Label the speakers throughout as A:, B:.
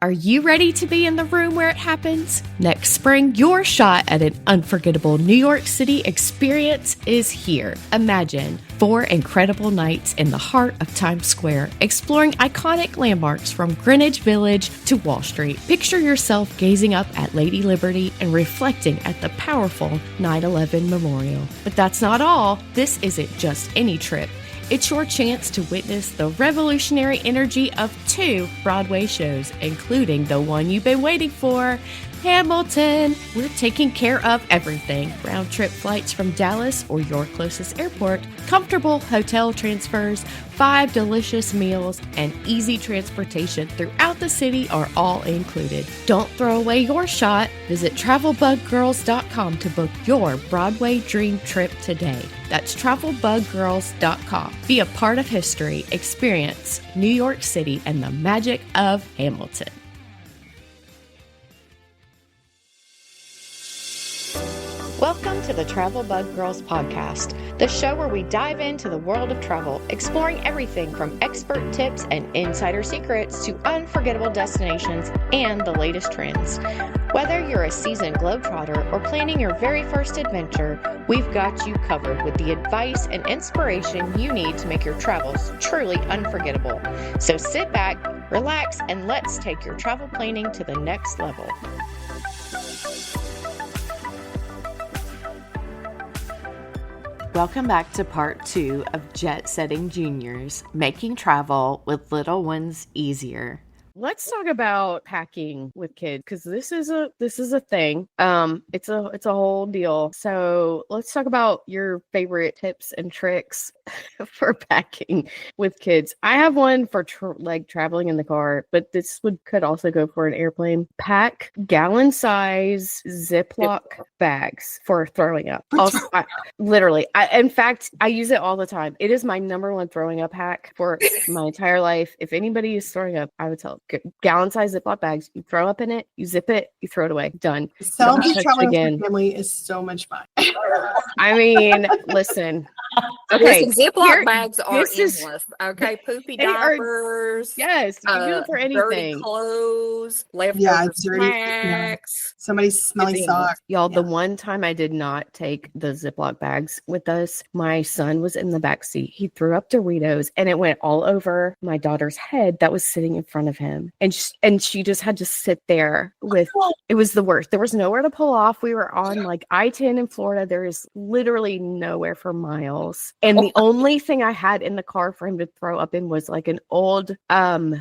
A: Are you ready to be in the room where it happens? Next spring, your shot at an unforgettable New York City experience is here. Imagine 4 incredible nights in the heart of Times Square, exploring iconic landmarks from Greenwich Village to Wall Street. Picture yourself gazing up at Lady Liberty and reflecting at the powerful 9/11 memorial. But that's not all. This isn't just any trip. It's your chance to witness the revolutionary energy of 2 Broadway shows, including the one you've been waiting for, Hamilton. We're taking care of everything. Round-trip flights from Dallas or your closest airport, comfortable hotel transfers, 5 delicious meals, and easy transportation throughout the city are all included. Don't throw away your shot. Visit TravelBugGirls.com to book your Broadway dream trip today. That's TravelBugGirls.com. Be a part of history. Experience New York City and the magic of Hamilton. Welcome to the Travel Bug Girls podcast, the show where we dive into the world of travel, exploring everything from expert tips and insider secrets to unforgettable destinations and the latest trends. Whether you're a seasoned globetrotter or planning your very first adventure, we've got you covered with the advice and inspiration you need to make your travels truly unforgettable. So sit back, relax, and let's take your travel planning to the next level. Welcome back to part 2 of Jet Setting Juniors, making travel with little ones easier. Let's talk about packing with kids, because this is a thing. It's a whole deal. So let's talk about your favorite tips and tricks for packing with kids. I have one for traveling in the car, but this could also go for an airplane. Pack gallon size Ziploc bags for throwing up. Also, in fact, I use it all the time. It is my number one throwing up hack for my entire life. If anybody is throwing up, I would tell gallon size Ziploc bags. You throw up in it, you zip it, you throw it away. Done.
B: Traveling with my family is so much fun.
A: I mean, listen.
C: Okay, Ziploc bags are endless. Okay, poopy diapers.
A: Yes, you can do it for anything.
C: Dirty clothes, leftover snacks.
B: Somebody's smelly socks.
A: Y'all, the one time I did not take the Ziploc bags with us, my son was in the back seat. He threw up Doritos, and it went all over my daughter's head that was sitting in front of him, and she just had to sit there with. It was the worst. There was nowhere to pull off. We were on like I-10 in Florida. There is literally nowhere for miles. And the only thing I had in the car for him to throw up in was like an old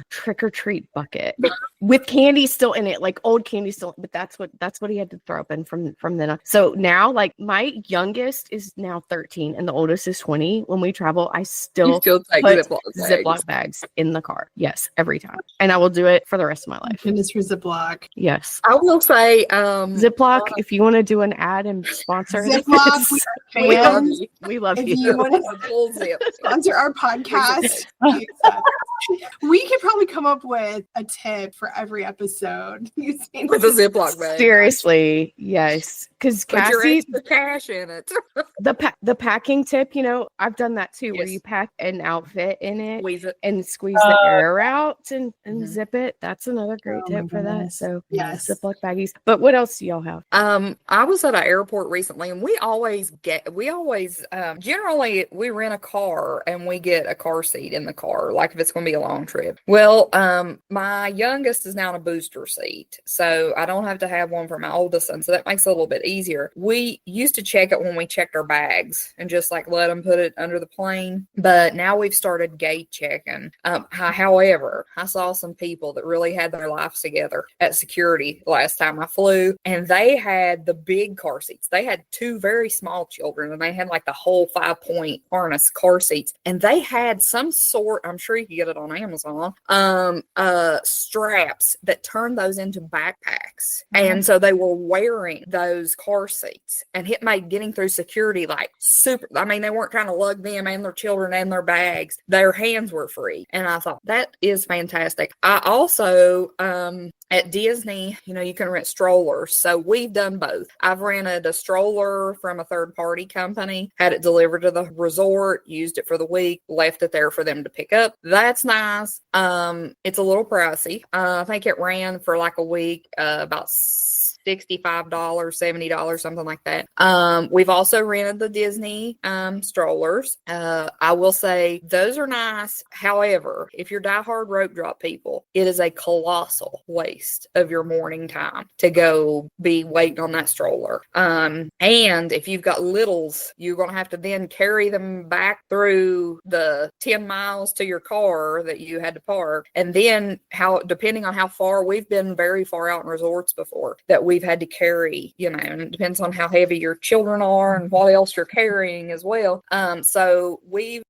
A: trick or treat bucket with candy still in it, like old candy still. But that's what he had to throw up in from then on. So now, like, my youngest is now 13 and the oldest is 20. When we travel, I still take Ziploc bags in the car. Yes, every time, and I will do it for the rest of my life.
B: Goodness for Ziploc.
A: Yes,
C: I will say
A: Ziploc. If you want to do an ad and sponsor
B: Ziploc,
A: we love you.
B: If you want to sponsor our podcast, we could probably come up with a tip for every episode
C: with a Ziploc bag.
A: Seriously, yes, because Cassie,
C: the cash in it.
A: the packing tip, I've done that too, where you pack an outfit in it and squeeze the air out and zip it. That's another great tip for that. So
B: yes,
A: Ziploc baggies. But what else do y'all have?
C: I was at an airport recently, and we always generally we rent a car and we get a car seat in the car, like if it's going to be a long trip. Well, my youngest is now in a booster seat, so I don't have to have one for my oldest son, so that makes it a little bit easier. We used to check it when we checked our bags and just like let them put it under the plane, but now we've started gate checking. However, I saw some people that really had their lives together at security last time I flew, and they had the big car seats. They had 2 very small children, and they had like the whole 5-point harness car seats, and they had some sort, I'm sure you can get it on Amazon, straps that turned those into backpacks. And so they were wearing those car seats, and it made getting through security like super. I mean, they weren't trying to lug them and their children and their bags. Their hands were free. And I thought that is fantastic. I also at Disney, you can rent strollers. So we've done both. I've rented a stroller from a third party company, had it delivered to the resort, used it for the week, left it there for them to pick up. That's nice. It's a little pricey. I think it ran for like a week, about $65, $70, something like that. We've also rented the Disney strollers. I will say those are nice. However, if you're diehard rope drop people, it is a colossal waste of your morning time to go be waiting on that stroller. And if you've got littles, you're going to have to then carry them back through the 10 miles to your car that you had to park. And then depending on how far, we've been very far out in resorts before that we've had to carry, and it depends on how heavy your children are and what else you're carrying as well. So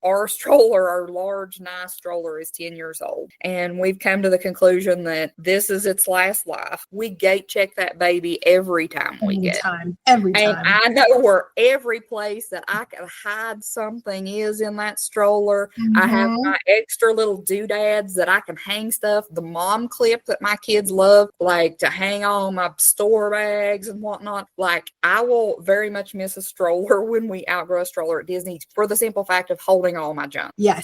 C: our large, nice stroller is 10 years old. And we've come to the conclusion that this is its last life. We gate check that baby every time we get it.
B: Every time.
C: And I know where every place that I can hide something is in that stroller.
B: Mm-hmm.
C: I have my extra little doodads that I can hang stuff. The mom clip that my kids love, like to hang on my store bags and whatnot. Like, I will very much miss a stroller when we outgrow a stroller at Disney for the simple fact of holding all my junk.
B: Yes.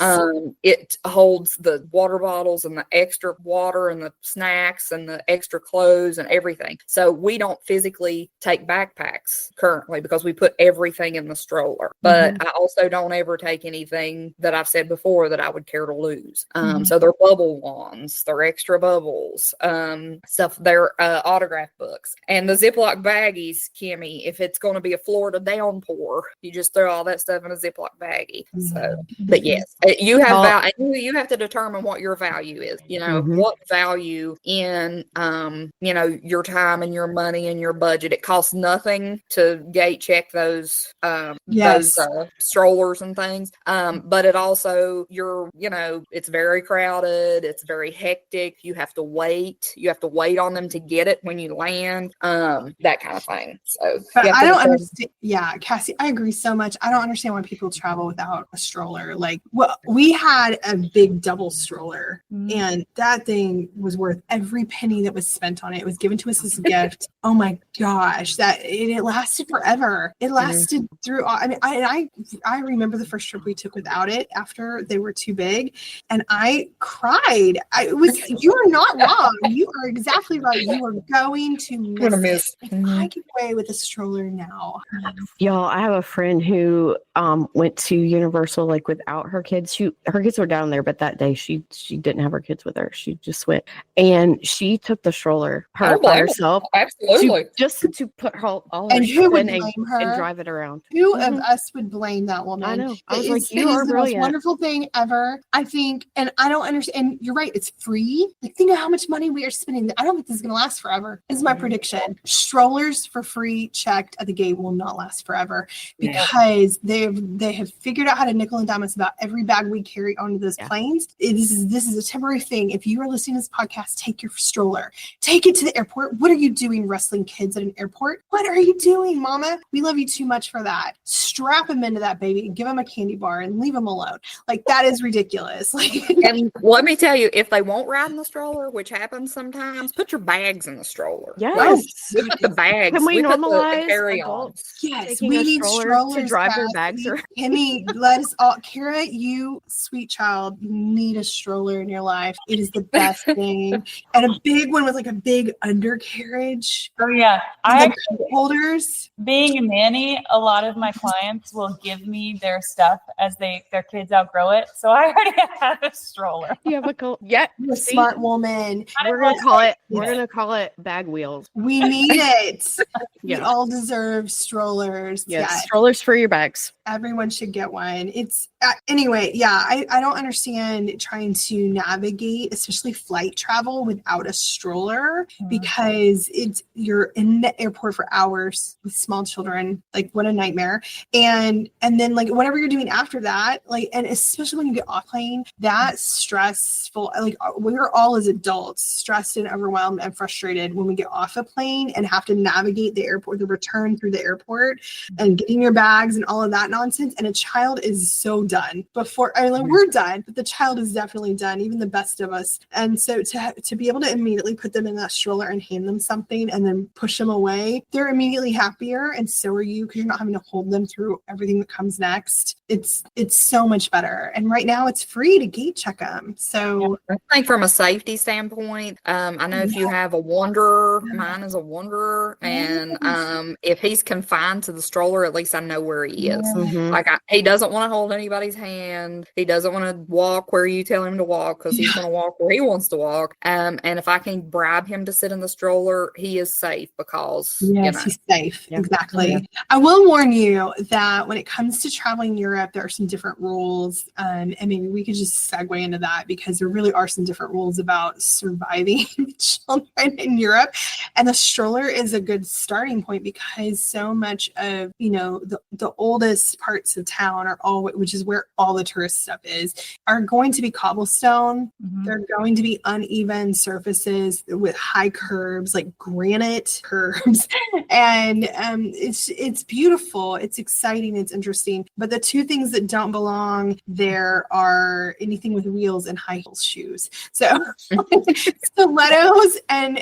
C: It holds the water bottles and the extra water and the snacks and the extra clothes and everything. So we don't physically take backpacks currently because we put everything in the stroller. But I also don't ever take anything that I've said before that I would care to lose. So they're bubble wands, they're extra bubbles, stuff, they're autograph books. And the Ziploc baggies, Kimmy, if it's going to be a Florida downpour, you just throw all that stuff in a Ziploc baggie. So, but yes, you have you have to determine what your value is. What value in your time and your money and your budget. It costs nothing to gate check those strollers and things. But it also it's very crowded. It's very hectic. You have to wait. You have to wait on them to get it when you land. That kind of thing. So,
B: but I don't understand. Yeah, Cassie, I agree so much. I don't understand why people travel without a stroller. Like, we had a big double stroller, and that thing was worth every penny that was spent on it. It was given to us as a gift. Oh my gosh, it lasted forever. It lasted through. I remember the first trip we took without it after they were too big, and I cried. You are not wrong. You are exactly right. You are going to miss it. If I get away with a stroller now.
D: Y'all, I have a friend who went to Universal like without her kids. Her kids were down there, but that day she didn't have her kids with her. She just went, and she took the stroller by herself.
C: Absolutely,
D: just to put all her
B: and
D: stuff
B: who would
D: in
B: blame her?
D: And drive it around.
B: Who of us would blame that woman?
D: I know. I was
B: It
D: like, you are
B: the
D: brilliant.
B: most wonderful thing ever. I think, and I don't understand. And you're right, it's free. Like, think of how much money we are spending. I don't think this is going to last forever. This is my prediction. Strollers for free checked at the gate will not last forever because they have figured out how to nickel and dime us about every bag we carry onto those planes. This is a temporary thing. If you are listening to this podcast, take your stroller, take it to the airport. What are you doing wrestling kids at an airport? What are you doing, Mama? We love you too much for that. Strap them into that baby and give them a candy bar and leave them alone. Like, that is ridiculous.
C: And let me tell you, if they won't ride in the stroller, which happens sometimes, put your bags in the stroller.
D: Yes.
C: We put the bags.
D: Can we
C: put
D: normalize
C: the carry-on.
D: adults?
B: Yes,
D: taking
B: we
D: a
B: need strollers
D: to drive their
B: Cassie.
D: bags around.
B: Kimmy, let us all. Kara, you sweet child, you need a stroller in your life. It is the best thing, and a big one with like a big undercarriage.
E: Oh yeah,
B: holders.
E: Being a nanny, a lot of my clients will give me their stuff as their kids outgrow it. So I already have a stroller.
D: You have
B: You're a smart woman.
D: We're gonna call it bag wheels.
B: We need it. We
D: Yeah.
B: all deserve strollers.
D: Yes,
B: Yeah.
D: strollers for your bags.
B: Everyone should get one. It's anyway. Yeah, I don't understand trying to navigate, especially flight travel, without a stroller because you're in the airport for hours with small children. Like, what a nightmare. And then like whatever you're doing after that, like, and especially when you get off plane, that's stressful. Like, we're all as adults stressed and overwhelmed and frustrated when we get off a plane and have to navigate the airport, the return through the airport, and getting your bags and all of that nonsense. And a child is so done before, I mean, like, we're done, but the child is definitely done, even the best of us. And so to be able to immediately put them in that stroller and hand them something and then push them away, they're immediately happier. And so are you, because you're not having to hold them through everything that comes next. It's so much better. And right now it's free to gate check them. So
C: I think from a safety standpoint, I know if you have a wanderer, mine is a wanderer, and if he's confined to the stroller, at least I know where he is. Like, he doesn't want to hold anybody's hand. He doesn't want to walk where you tell him to walk, because he's going to walk where he wants to walk. And if I can bribe him to sit in the stroller, he is safe, because
B: he's safe. Exactly. I will warn you that when it comes to traveling Europe, there are some different rules. And maybe we could just segue into that, because there really are some different rules about surviving children in Europe. And the stroller is a good starting point, because so much of, the oldest parts of town which is where all the tourist stuff is, are going to be cobblestone. They're going to be uneven surfaces with high curbs, like granite curbs. And it's beautiful. It's exciting. It's interesting. But the two things that don't belong there are anything with wheels and high heel shoes. So stilettos and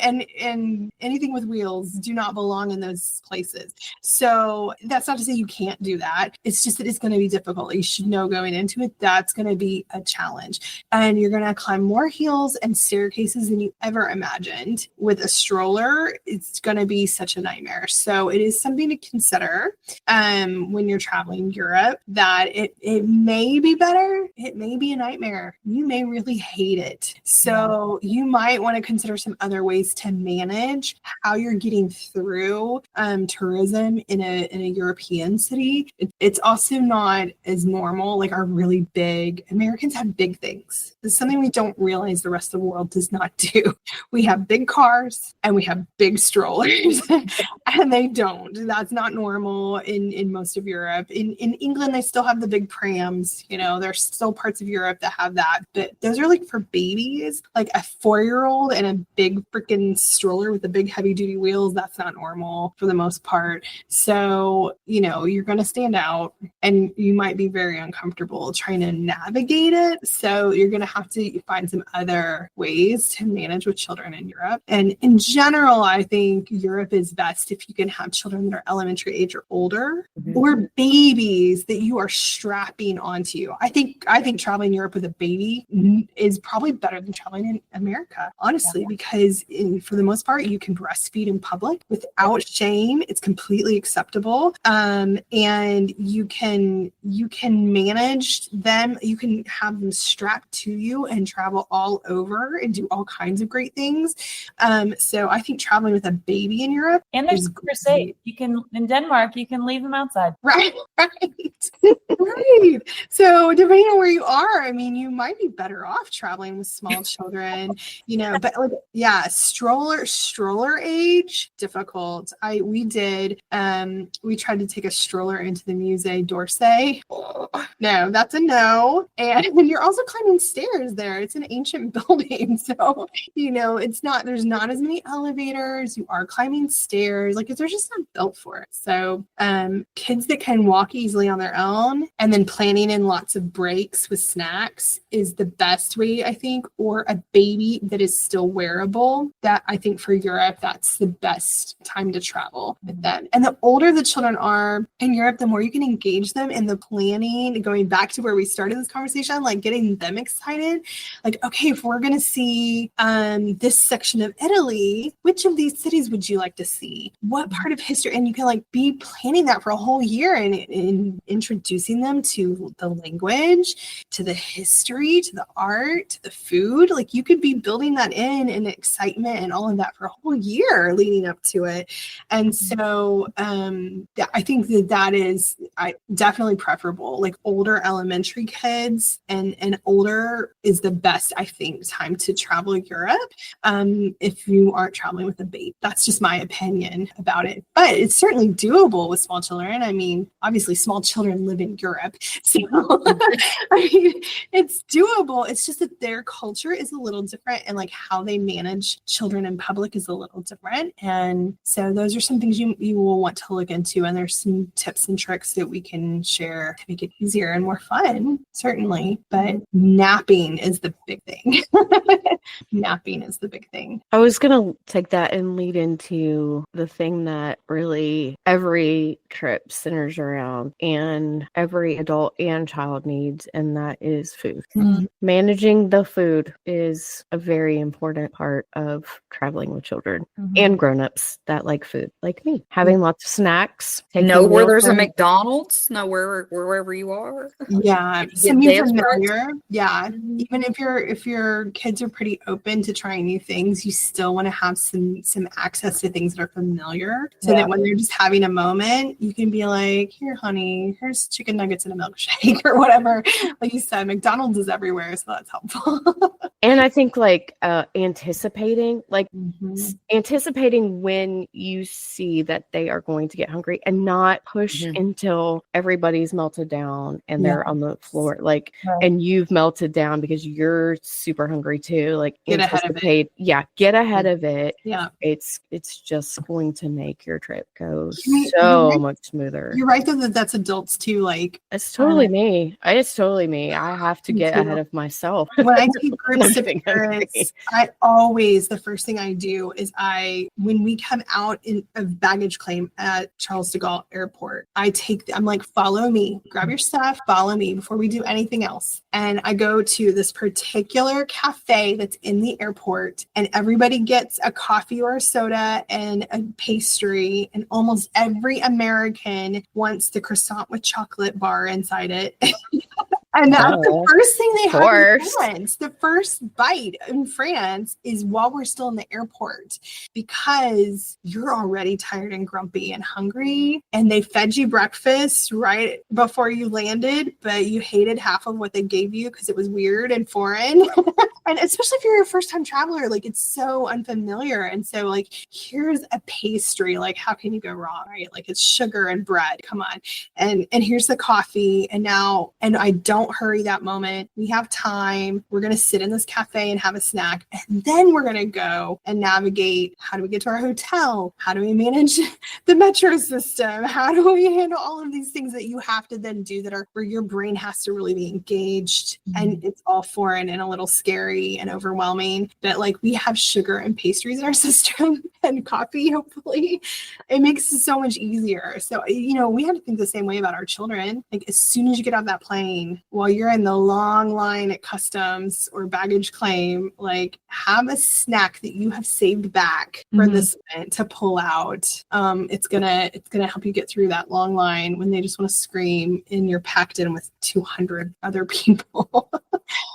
B: anything with wheels do not belong in those places. So that's not to say you can't do that. It's just that it's going to be difficult. You should know going into it, that's going to be a challenge. And you're going to climb more hills and staircases than you ever imagined. With a stroller, it's going to be such a nightmare. So it is something to consider when you're traveling Europe, that it may be better. It may be a nightmare. You may really hate it. So you might want to consider some other ways to manage how you're getting through tourism in a European city. It's also not as normal, like our really big, Americans have big things. It's something we don't realize the rest of the world does not do. We have big cars and we have big strollers and they don't. That's not normal in most of Europe. In England, they still have the big prams. There's still parts of Europe that have that, but those are like for babies, like a 4-year-old and a big freaking stroller with the big heavy duty wheels. That's not normal for the most part. So, you're going to stand out and you might be very uncomfortable trying to navigate it. So you're going to have to find some other ways to manage with children in Europe. And in general, I think Europe is best if you can have children that are elementary age or older, or babies that you are strapping onto you. I think traveling Europe with a baby is probably better than traveling in America, honestly, because for the most part, you can breastfeed in public without shame. It's completely acceptable. And you can manage them. You can have them strapped to you and travel all over and do all kinds of great things. So I think traveling with a baby in Europe,
E: and they're super safe. In Denmark, you can leave them outside.
B: Right. Right. So depending on where you are, I mean, you might be better off traveling with small children, but stroller age, difficult. We tried to take a stroller into the Musée d'Orsay. No, that's a no. And you're also climbing stairs there. It's an ancient building. So, there's not as many elevators. You are climbing stairs. Like, they're just not built for it. So kids that can walk easily on their own and then planning in lots of breaks with snacks is the best way, I think, or a baby that is still wearable. That I think for Europe, that's the best time to travel with them. And the older the children are in Europe, the more you can engage them in the planning, going back to where we started this conversation, like getting them excited. Like, okay, if we're going to see this section of Italy, which of these cities would you like to see? What part of history? And you can be planning that for a whole year and introducing them to the language, to the history, to the art, to the food. Like, you could be building that in and excitement and all of that for a whole year leading up to it. And so I think that is definitely preferable. Like, older elementary kids and older is the best, I think, time to travel Europe if you aren't traveling with a baby. That's just my opinion about it. But it's certainly doable with small children. I mean, obviously small children live in Europe. So I mean, it's doable. It's just that their culture is a little different, and like how they manage children in public is a little little different. And so those are some things you will want to look into. And there's some tips and tricks that we can share to make it easier and more fun, certainly. But napping is the big thing. Napping is the big thing.
D: I was going to take that and lead into the thing that really every trip centers around and every adult and child needs, and that is food. Managing the food is a very important part of traveling with children and grown-ups that like food, like me. Having lots of snacks.
C: Know where there's a McDonald's. Know wherever you are.
B: Yeah,
C: Get
B: something
C: desperate.
B: familiar. Yeah, even if your kids are pretty open to trying new things, you still want to have some access to things that are familiar, so that when they're just having a moment, you can be like, "Here, honey, here's chicken nuggets and a milkshake," or whatever. Like you said, McDonald's is everywhere, so that's helpful.
D: And I think anticipating when you see that they are going to get hungry and not push until everybody's melted down and they're on the floor, and you've melted down because you're super hungry too. Like
B: Get ahead of it.
D: Get ahead of it.
B: Yeah.
D: It's just going to make your trip go
B: You're
D: much smoother.
B: You're right though, that's adults too. Like
D: It's totally me. It's totally me. I have to get ahead of myself.
B: When I take groups of parents, the first thing I do is when we come out of baggage claim at Charles de Gaulle Airport, I'm like, follow me, grab your stuff, follow me before we do anything else. And I go to this particular cafe that's in the airport, and everybody gets a coffee or a soda and a pastry. And almost every American wants the croissant with chocolate bar inside it. And that's the first thing they have in France. The first bite in France is while we're still in the airport, because you're already tired and grumpy and hungry, and they fed you breakfast right before you landed, but you hated half of what they gave you because it was weird and foreign. And especially if you're a first-time traveler, like it's so unfamiliar. And so like, here's a pastry, like how can you go wrong, right? Like it's sugar and bread, come on. And here's the coffee. And I don't hurry that moment. We have time. We're going to sit in this cafe and have a snack. And then we're going to go and navigate. How do we get to our hotel? How do we manage the metro system? How do we handle all of these things that you have to then do that are where your brain has to really be engaged, and it's all foreign and a little scary and overwhelming. But like, we have sugar and pastries in our system and coffee, hopefully. It makes it so much easier. So, we have to think the same way about our children. Like as soon as you get off that plane, while you're in the long line at customs or baggage claim, like have a snack that you have saved back for this event to pull out. It's gonna help you get through that long line when they just want to scream and you're packed in with 200 other people.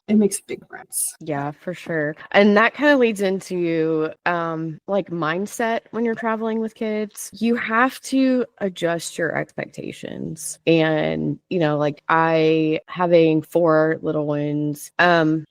B: It makes a big difference.
D: Yeah, for sure. And that kind of leads into mindset when you're traveling with kids. You have to adjust your expectations. And, having 4 little ones, I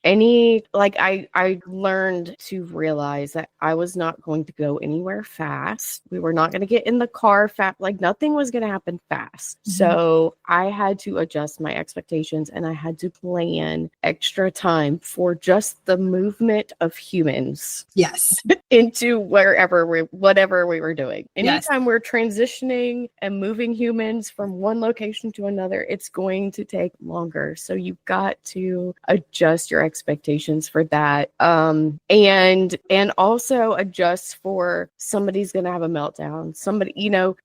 D: learned to realize that I was not going to go anywhere fast. We were not going to get in the car fast. Like nothing was going to happen fast. So I had to adjust my expectations, and I had to plan extra time for just the movement of humans.
B: Yes.
D: Into whatever we were doing. Anytime we're transitioning and moving humans from one location to another, it's going to take longer. So you've got to adjust your expectations for that. And also adjust for somebody's going to have a meltdown. Somebody,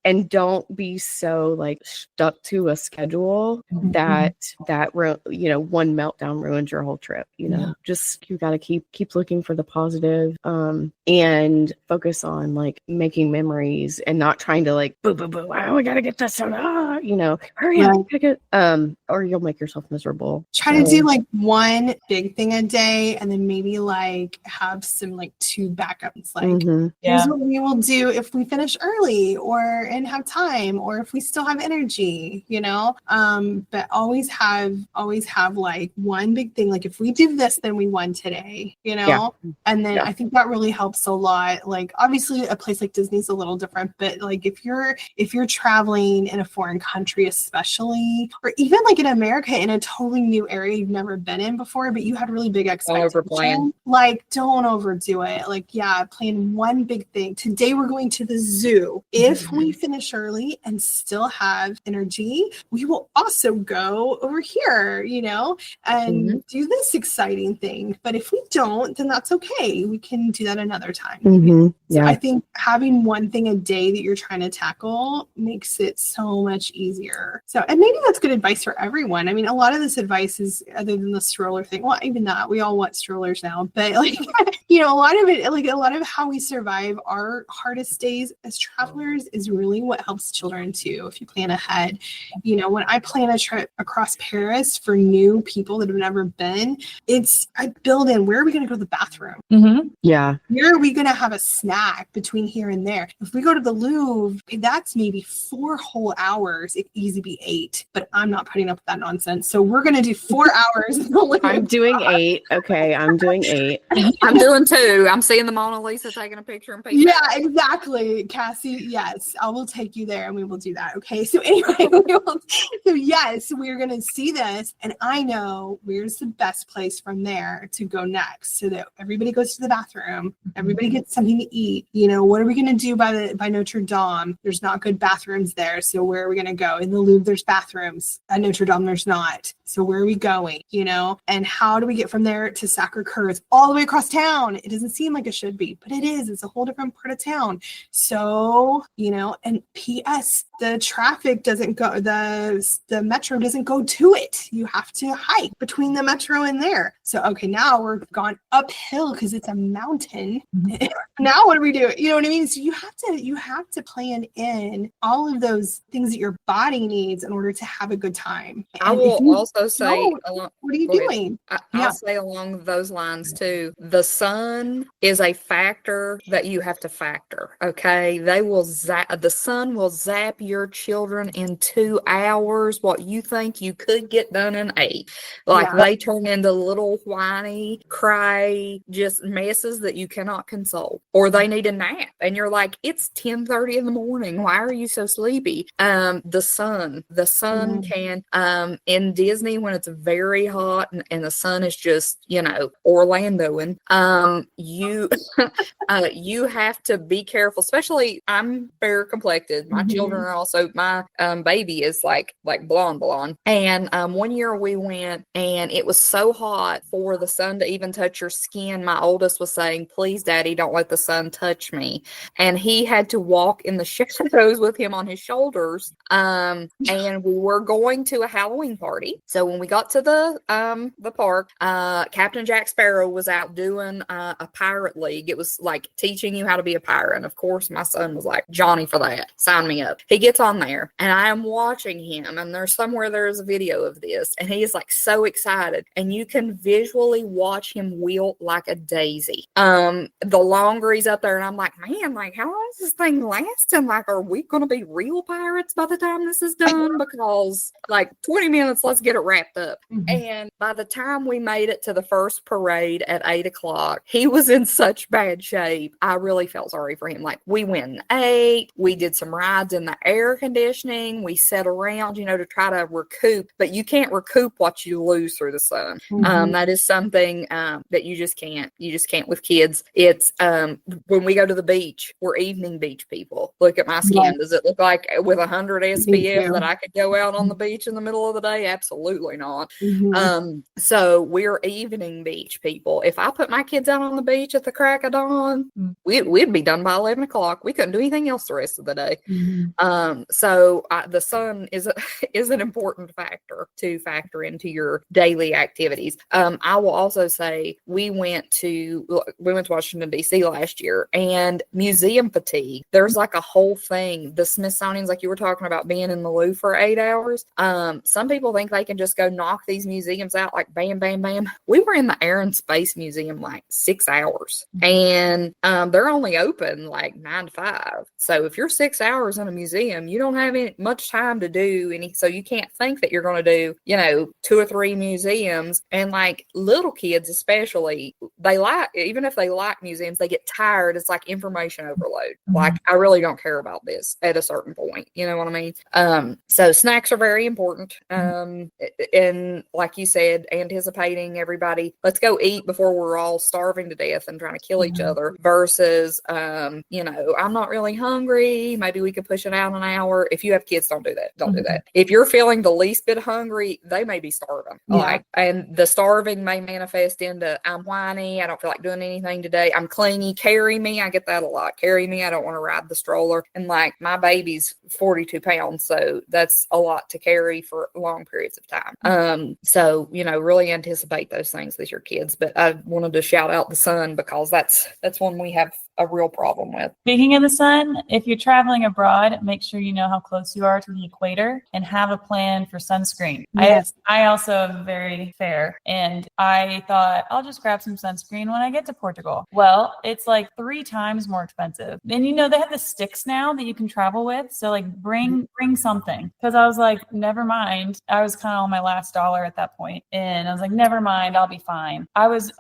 D: and don't be so stuck to a schedule that one meltdown ruins your whole trip. Just you got to keep looking for the positive, and focus on making memories and not trying to boo boo boo. Oh, we got to get this done. Hurry up, pick it. Or you'll make yourself miserable.
B: Try to do one big thing a day, and then maybe have some 2 backups. Here's what we will do if we finish early and have time, or if we still have energy. But always have one big thing. If we do this, then we won today. And then I think that really helps a lot. Obviously, a place like Disney is a little different, but if you're traveling in a foreign country, especially, or even in America in a totally new area you've never been in before, but you had really big
C: Don't overplan.
B: expectations. Like, don't overdo it. Like, yeah, plan one big thing. Today we're going to the zoo. If we finish early and still have energy, we will also go over here, you know, and do this exciting thing. But if we don't, then that's okay. We can do that another time. So I think having one thing a day that you're trying to tackle makes it so much easier. So, and maybe that's good advice for everyone. I mean, a lot of this advice is, other than the stroller thing, well, even that, we all want strollers now, but like, you know, a lot of it, like a lot of how we survive our hardest days as travelers is really what helps children too. If you plan ahead, you know, when I plan a trip across Paris for new people that have never been, I build in, where are we going to go to the bathroom?
D: Yeah.
B: Where are we going to have a snack between here and there? If we go to the Louvre, that's maybe 4 whole hours. It could easily be 8, but I'm not putting up with that nonsense. So we're going to do 4 hours. In the Louvre.
D: I'm doing 8. Okay, I'm doing 8.
C: I'm doing 2. I'm seeing the Mona Lisa taking a picture and picture.
B: Yeah, exactly, Cassie. Yes, I will take you there and we will do that. Okay. So anyway, yes, we're going to see this. And I know where's the best place from there to go next, so that everybody goes to the bathroom, everybody gets something to eat. You know, what are we going to do by Notre Dame? There's not good bathrooms there. So where are we going to go? In the Louvre, there's bathrooms. At Notre Dame, there's not. So where are we going? You know, and how do we get from there to Sacré-Cœur? It's all the way across town. It doesn't seem like it should be, but it is. It's a whole different part of town. So, you know, and P.S., the traffic doesn't go, the metro doesn't go to it. You have to hike between the metro and there. So, okay, now we're gone uphill because it's a mountain. Now what do we do? You know what I mean? So you have to plan in all of those things that your body needs in order to have a good time.
C: I
B: And
C: will also say,
B: what are you doing?
C: I'll say along those lines too. The sun is a factor that you have to factor. Okay, the sun will zap your children in 2 hours what you think you could get done in 8. Like they turn into little whiny, cry, just messes that you cannot console, or they need a nap, and you're like, it's 10:30 in the morning. Why are you so sleepy? The sun can in Disney when it's very hot and the sun is just, you know, Orlandoing, you you have to be careful, especially I'm fair complected. My children are also, my baby is like blonde, and one year we went and it was so hot for the sun to even touch your skin. My oldest was saying, please daddy, don't let the sun touch me, and he had to walk in the shadows with him on his shoulders. And we were going to a Halloween party, so when we got to the park, Captain Jack Sparrow was out doing a pirate league. It was like teaching you how to be a pirate, and of course my son was like, Johnny, for that, sign me up. He gets on there and I am watching him, and there's a video of this, and he is like so excited, and you can visually watch him wilt like a daisy. The longer he's up there, and I'm like, man, like how long is this thing lasting? Like, are we gonna be real pirates by the time this is done? Because like 20 minutes, let's get it wrapped up. And by the time we made it to the first parade at 8:00, he was in such bad shape. I really felt sorry for him. Like, we went and ate, we did some rides in the air conditioning, we sat around, you know, to try to recoup, but you can't recoup what you lose through the sun. That is something that you just can't with kids. It's when we go to the beach, we're evening beach people. Look at my skin. Does it look like with 100 SPF that I could go out on the beach in the middle of the day? Absolutely not. So we're evening beach people. If I put my kids out on the beach at the crack of dawn, we'd be done by 11 o'clock. We couldn't do anything else the rest of the day. So the sun is an important factor to factor into your daily activities. I will also say we went to Washington DC last year, and museum fatigue. There's like a whole thing. The Smithsonian's, like you were talking about, being in the Louvre for 8 hours. Some people think they can just go knock these museums out like bam, bam, bam. We were in the Air and Space Museum like 6 hours, and they're only open like 9 to 5. So if you're 6 hours in a museum, museum. You don't have much time to do any, so you can't think that you're going to do, 2 or 3 museums. And like little kids, especially, they like, even if they like museums, they get tired. It's like information overload. Like, I really don't care about this at a certain point. You know what I mean? So snacks are very important. And like you said, anticipating everybody, let's go eat before we're all starving to death and trying to kill each other versus, I'm not really hungry. Maybe we could push it out an hour. If you have kids, don't do that. Don't do that. If you're feeling the least bit hungry, they may be starving. And the starving may manifest into, I'm whiny. I don't feel like doing anything today. I'm clingy. Carry me. I get that a lot. Carry me. I don't want to ride the stroller. And like my baby's 42 pounds. So that's a lot to carry for long periods of time. So, really anticipate those things with your kids. But I wanted to shout out the sun because that's one we have a real problem with.
E: Speaking of the sun, if you're traveling abroad, make sure you know how close you are to the equator and have a plan for sunscreen.
B: Yes.
E: I also am very fair, and I thought I'll just grab some sunscreen when I get to Portugal. Well, it's like 3 times more expensive. And they have the sticks now that you can travel with. So like bring something. Because I was like, never mind. I was kind of on my last dollar at that point, and I was like, never mind, I'll be fine. I was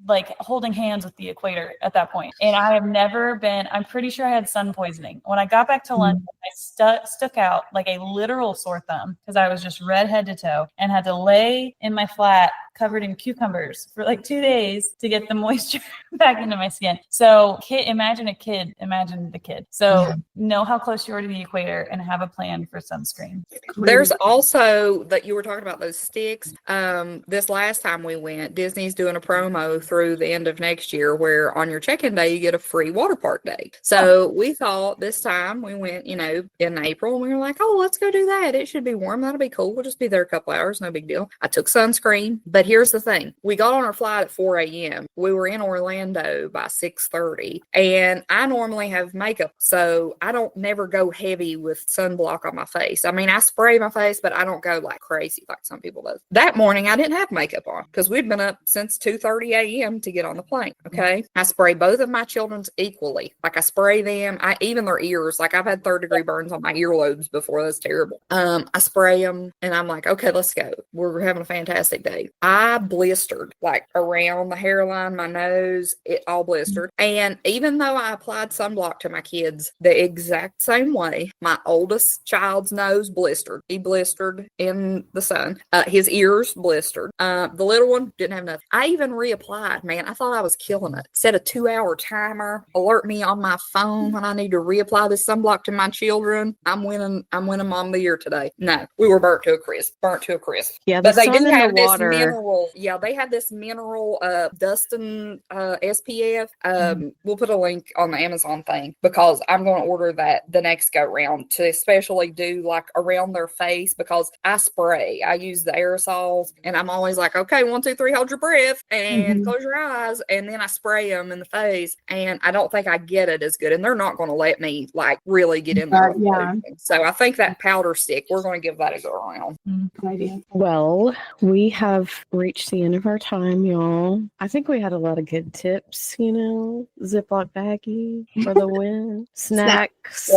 E: like holding hands with the equator at that point. And I have never been, I'm pretty sure I had sun poisoning. When I got back to London, I stuck out like a literal sore thumb because I was just red head to toe and had to lay in my flat covered in cucumbers for like 2 days to get the moisture back into my skin. So imagine the kid. So know how close you are to the equator and have a plan for sunscreen.
C: There's also that you were talking about those sticks. This last time we went, Disney's doing a promo through the end of next year where on your check-in day, you get a free water park day. So we thought this time we went, in April, and we were like, oh, let's go do that. It should be warm. That'll be cool. We'll just be there a couple hours. No big deal. I took sunscreen, but here's the thing. We got on our flight at 4 a.m. We were in Orlando by 6:30, and I normally have makeup, so I don't never go heavy with sunblock on my face. I mean, I spray my face, but I don't go like crazy like some people do. That morning, I didn't have makeup on because we'd been up since 2:30 a.m. to get on the plane. Okay. I spray both of my children's equally. Like I spray them, even their ears. Like I've had 3rd-degree burns on my earlobes before. That's terrible. I spray them, and I'm like, okay, let's go. We're having a fantastic day. I blistered like around the hairline, my nose, it all blistered. And even though I applied sunblock to my kids the exact same way, my oldest child's nose blistered. He blistered in the sun. His ears blistered. The little one didn't have nothing. I even reapplied, man. I thought I was killing it. Set a 2-hour timer, alert me on my phone when I need to reapply this sunblock to my children. I'm winning Mom of the Year today. No, we were burnt to a crisp.
D: Yeah,
C: but they did have this
D: water.
C: mineral. Yeah, they had this mineral Dustin SPF. We'll put a link on the Amazon thing because I'm going to order that the next go round to especially do like around their face because I spray. I use the aerosols, and I'm always like, okay, 1, 2, 3, hold your breath and close your eyes, and then I spray them in the face, and I don't think I get it as good, and they're not going to let me like really get in there. So I think that powder stick, we're going to give that a go around.
B: Good idea.
D: Well, we have reached the end of our time, y'all. I think we had a lot of good tips, Ziploc baggie for the win, snacks,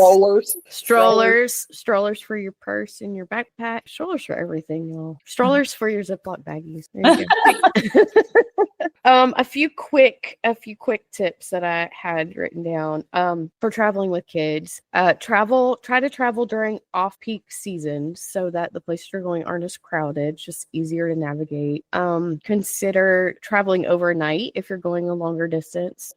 D: strollers for your purse and your backpack, strollers for everything, y'all. Strollers for your Ziploc baggies. There you go. A few quick tips that I had written down for traveling with kids. Try to travel during off-peak seasons so that the places you're going aren't as crowded, just easier to navigate. Consider traveling overnight if you're going a longer distance.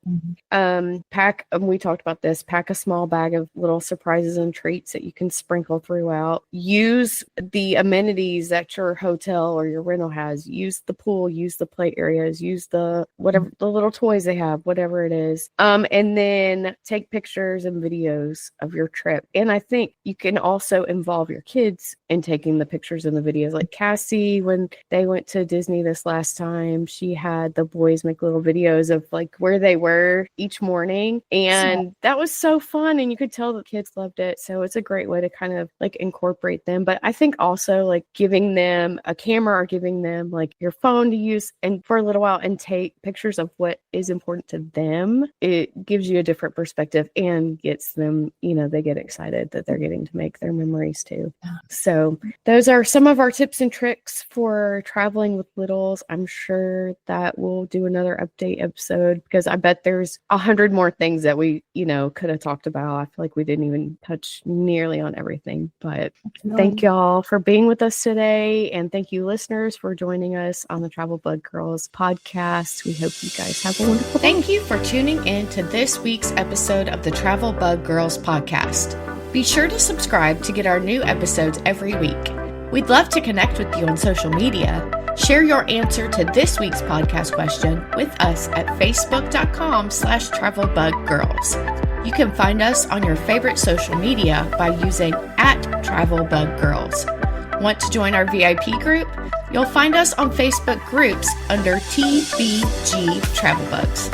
D: We talked about this, pack a small bag of little surprises and treats that you can sprinkle throughout. Use the amenities that your hotel or your rental has. Use the pool, use the play areas, use the whatever the little toys they have, whatever it is. And then take pictures and videos of your trip. And I think you can also involve your kids in taking the pictures and the videos. Like Cassie, when they went to Disney Disney this last time, she had the boys make little videos of like where they were each morning. And that was so fun. And you could tell the kids loved it. So it's a great way to kind of like incorporate them. But I think also like giving them a camera or giving them like your phone to use and for a little while and take pictures of what is important to them, it gives you a different perspective and gets them, you know, they get excited that they're getting to make their memories too. So those are some of our tips and tricks for traveling with littles. I'm sure that we'll do another update episode because I bet there's 100 more things that we, you know, could have talked about. I feel like we didn't even touch nearly on everything, but thank y'all for being with us today. And thank you listeners for joining us on the Travel Bug Girls podcast. We hope you guys have a wonderful day.
A: Thank you for tuning in to this week's episode of the Travel Bug Girls podcast. Be sure to subscribe to get our new episodes every week. We'd love to connect with you on social media. Share your answer to this week's podcast question with us at facebook.com/travelbuggirls. You can find us on your favorite social media by using @travelbuggirls. Want to join our VIP group? You'll find us on Facebook groups under TBG Travel Bugs.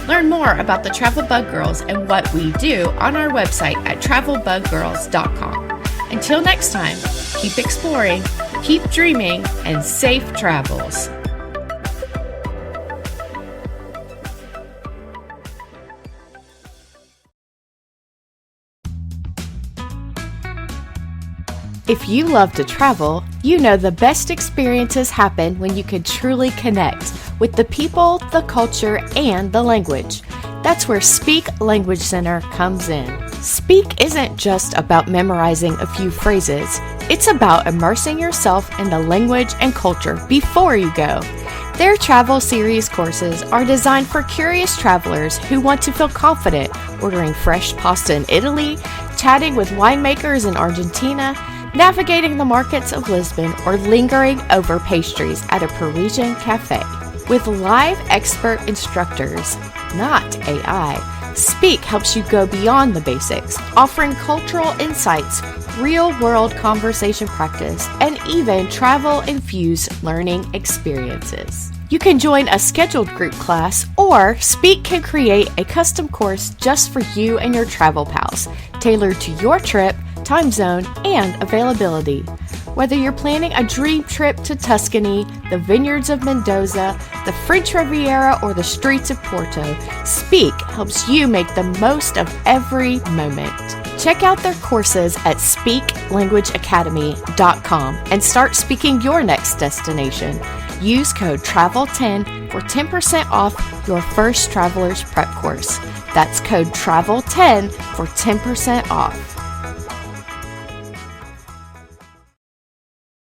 A: Learn more about the Travel Bug Girls and what we do on our website at travelbuggirls.com. Until next time, keep exploring, keep dreaming, and safe travels. If you love to travel, you know the best experiences happen when you can truly connect with the people, the culture, and the language. That's where Speak Language Center comes in. Speak isn't just about memorizing a few phrases. It's about immersing yourself in the language and culture before you go. Their travel series courses are designed for curious travelers who want to feel confident ordering fresh pasta in Italy, chatting with winemakers in Argentina, navigating the markets of Lisbon, or lingering over pastries at a Parisian cafe. With live expert instructors, not AI, Speak helps you go beyond the basics, offering cultural insights, real-world conversation practice, and even travel-infused learning experiences. You can join a scheduled group class, or Speak can create a custom course just for you and your travel pals, tailored to your trip, time zone, and availability. Whether you're planning a dream trip to Tuscany, the vineyards of Mendoza, the French Riviera, or the streets of Porto, Speak helps you make the most of every moment. Check out their courses at speaklanguageacademy.com and start speaking your next destination. Use code TRAVEL10 for 10% off your first Traveler's Prep course. That's code TRAVEL10 for 10% off.